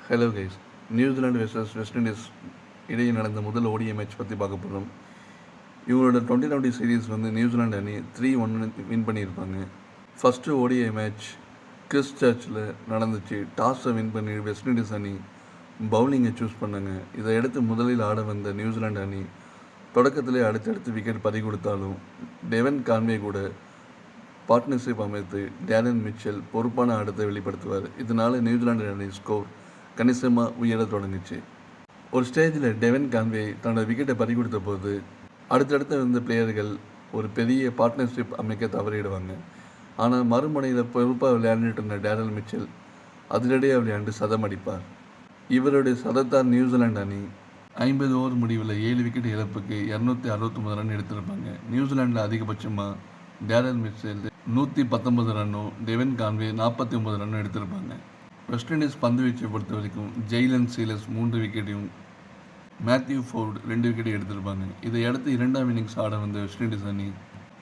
Hello guys, New Zealand versus west Indies இடையே நடந்த முதல் ஓடிஐ மேட்ச் பற்றி பார்க்க போகிறோம். இவங்களோட 2020 சீரீஸ் நியூசிலாந்து அணி 3-1 வின் பண்ணியிருப்பாங்க. ஃபஸ்ட்டு ஓடிஐ மேட்ச் கிறிஸ் சர்ச்சில் நடந்துச்சு. டாஸை வின் பண்ணி வெஸ்ட் இண்டீஸ் அணி பவுலிங்கை சூஸ் பண்ணாங்க. இதையடுத்து முதலில் ஆட வந்த நியூசிலாந்து அணி தொடக்கத்திலே அடுத்தடுத்து விக்கெட் பறி கொடுத்தாலும் டெவன் கான்வே கூட பார்ட்னர்ஷிப் அமைத்து டேரன் மிச்சல் பொறுப்பான ஆட்டத்தை வெளிப்படுத்துவார். இதனால் நியூசிலாந்து அணி ஸ்கோர் கணிசமாக உயர தொடங்குச்சு. ஒரு ஸ்டேஜில் டெவன் கான்வே தன்னோட விக்கெட்டை பறி கொடுத்த போது அடுத்தடுத்து வந்த பிளேயர்கள் ஒரு பெரிய பார்ட்னர்ஷிப் அமைக்க தவறிடுவாங்க. ஆனால் மறுமுனையில் பொறுப்பாக விளையாண்டுட்டு இருந்த டேரல் மிச்சல் அதிரடியாக விளையாண்டு சதம் அடிப்பார். இவருடைய சதத்தால் நியூசிலாந்து அணி 50 ஓவர் முடிவில் 7 விக்கெட் இழப்புக்கு 269 ரன் எடுத்திருப்பாங்க. நியூசிலாண்டில் அதிகபட்சமாக டேரல் மிச்சல் 119 ரன்னும் டெவன் கான்வே 49 ரன்னும் எடுத்திருப்பாங்க. வெஸ்ட் இண்டீஸ் பந்து வீச்சை பொறுத்த வரைக்கும் ஜெய்லன் சீலஸ் 3 விக்கெட்டையும் மேத்யூ ஃபோர்டு 2 விக்கெட்டையும் எடுத்திருப்பாங்க. இதையடுத்து இரண்டாம் இன்னிங்ஸ் ஆட வந்த வெஸ்ட் இண்டீஸ் அணி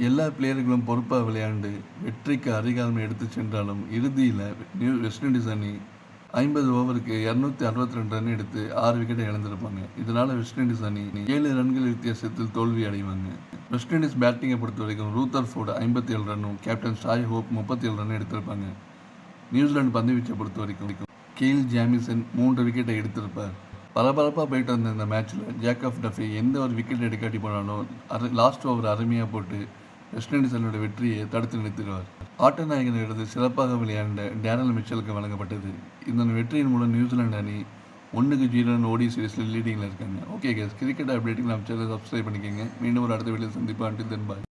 எல்லா பிளேயர்களும் பொறுப்பாக விளையாண்டு வெற்றிக்கு அருகாமை எடுத்து சென்றாலும் இறுதியில் வெஸ்ட் இண்டீஸ் அணி 50 ஓவருக்கு 262 ரன் எடுத்து 6 விக்கெட்டை இழந்திருப்பாங்க. இதனால் வெஸ்ட் இண்டீஸ் அணி 7 ரன்கள் வித்தியாசத்தில் தோல்வி அடைவாங்க. வெஸ்ட் இண்டீஸ் பேட்டிங்கை பொறுத்த வரைக்கும் ரூதர்ஃபோர்டு 57 ரன்னும் கேப்டன் ஷாய் ஹோப் 37 ரன் எடுத்திருப்பாங்க. நியூசிலாந்து பந்து வீச்சை பொறுத்த வரைக்கும் கீல் ஜாமிசன் 3 விக்கெட்டை எடுத்திருப்பார். பரபரப்பாக போயிட்டு வந்த இந்த மேட்ச்சில் ஜேக்கப் டஃபே எந்த ஒரு விக்கெட் எடுக்காட்டி போனாலும் லாஸ்ட் ஓவர் அருமையாக போட்டு வெஸ்ட் இண்டீஸ் அணியோட வெற்றியை தடுத்து நிறுத்திடுவார். ஆட்ட நாயகனிலிருந்து சிறப்பாக விளையாண்ட டேரல் மிச்சலுக்கு வழங்கப்பட்டது. இந்த வெற்றியின் மூலம் நியூசிலாந்து அணி 1-0 ஓடி சீரீஸில் லீடிங்கில் இருக்காங்க. ஓகே கேஸ், கிரிக்கெட் அப்டேட்டுக்கு நம்ம சேனலை சப்ஸ்கிரைப் பண்ணிக்கோங்க. மீண்டும் ஒரு அடுத்த வீடியோ சந்திப்பா. அன்டில் தென் பாய்.